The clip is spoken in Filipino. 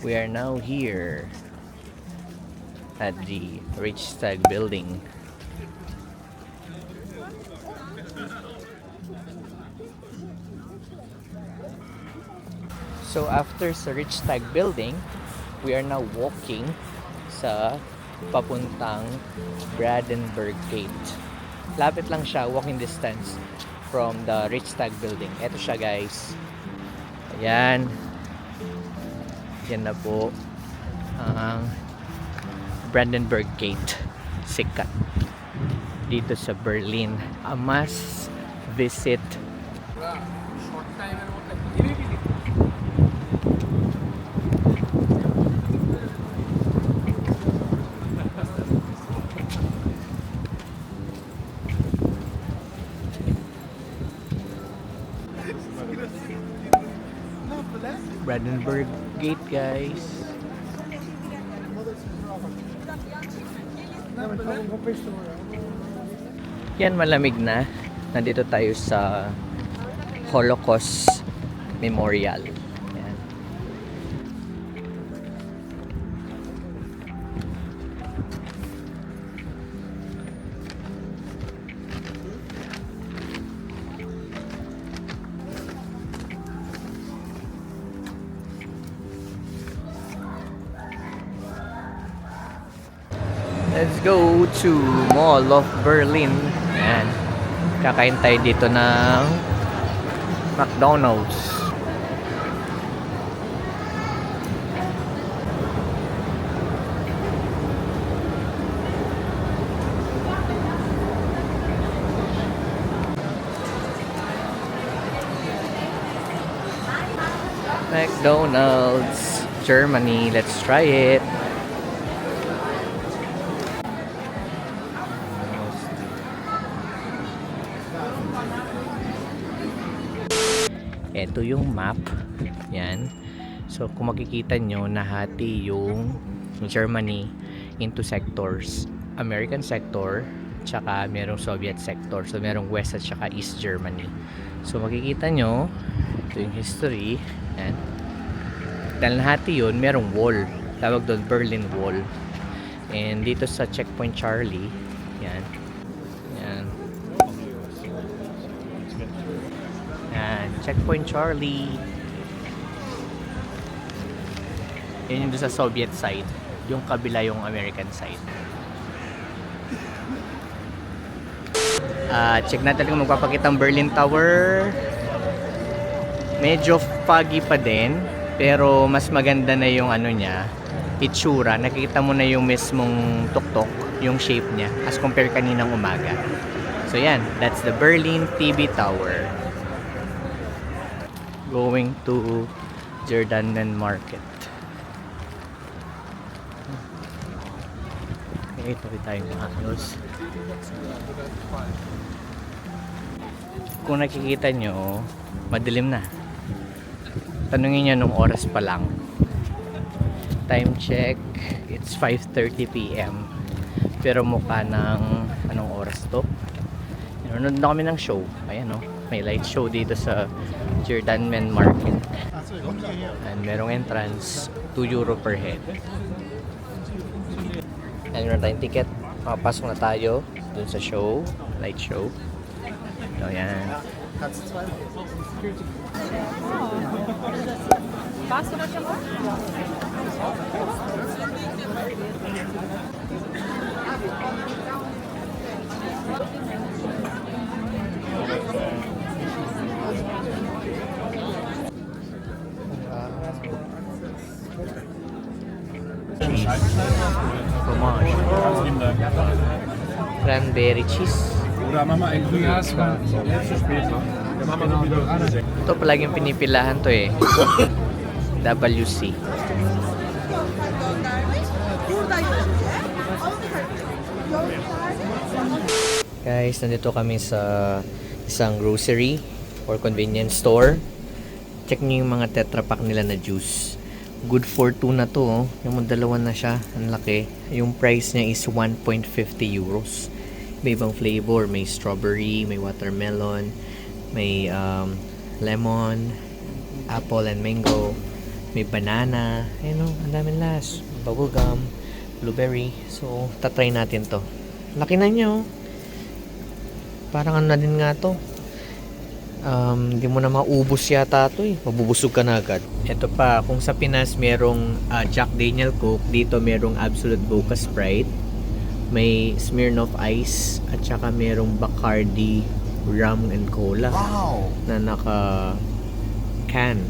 We are now here at the Richtag building. So after sa Richtag building, we are now walking sa papuntang Brandenburg Gate. Lapit lang siya, walking distance from the Richtag building. Ito siya guys. Ayan. Yan na po ang Brandenburg Gate. Sikat dito sa Berlin. A must visit. Brandenburg Gate guys. Yan, malamig na. Nandito tayo sa Holocaust Memorial. Yan. Let's go to Mall of Berlin. Ayan. Kakain tayo dito ng McDonald's. McDonald's, Germany. Let's try it. Ito yung map. Yan. So kung makikita nyo, nahati yung Germany into sectors. American sector, tsaka merong Soviet sector. So merong West at tsaka East Germany. So makikita nyo, ito yung history. Yan. Dahil nahati yun, merong wall. Tawag doon Berlin Wall. And dito sa Checkpoint Charlie, yan. Yan. Yan, Checkpoint Charlie. Yan yung doon sa Soviet side. Yung kabila yung American side. Check natin kung magpapakita ang Berlin Tower. Medyo foggy pa din, pero mas maganda na yung ano niya, itsura. Nakikita mo na yung mismong tuktok, yung shape niya as compare kaninang umaga. So yan, that's the Berlin TV Tower. Going to Jordanen Market. Okay, tabi tayong ayos. Kung nakikita nyo, madilim na. Tanungin nyo nung oras pa lang. Time check, it's 5:30 PM. Pero mukha ng anong oras to? Nanonood na kami ng show. Ayan o, may light show dito sa Jordanen Market. And merong entrance, 2 euro per head. And meron tayong ticket. Makapasok na tayo dun sa show, light show. So yan. Fromage. Cranberry cheese. Ito palaging pinipilahan to eh. WC. Guys, nandito kami sa isang grocery or convenience store. Check nyo yung mga Tetra Pak nila na juice. Good for 2 na to, oh. Yung dalawa na siya. Ang laki. Yung price niya is 1.50 euros. May ibang flavor. May strawberry, may watermelon, may lemon, apple and mango, may banana. Ayun, oh, ang daming las. Bubblegum, blueberry. So, tatry natin to. Laki na niya, oh. Parang ano na din nga to. Hindi mo na maubos yata to eh. Mabubusog ka na agad. Ito pa, kung sa Pinas merong Jack Daniel Coke, dito merong Absolut Vodka Sprite, may Smirnoff Ice, at saka merong Bacardi Rum and Cola. Wow! Na naka can.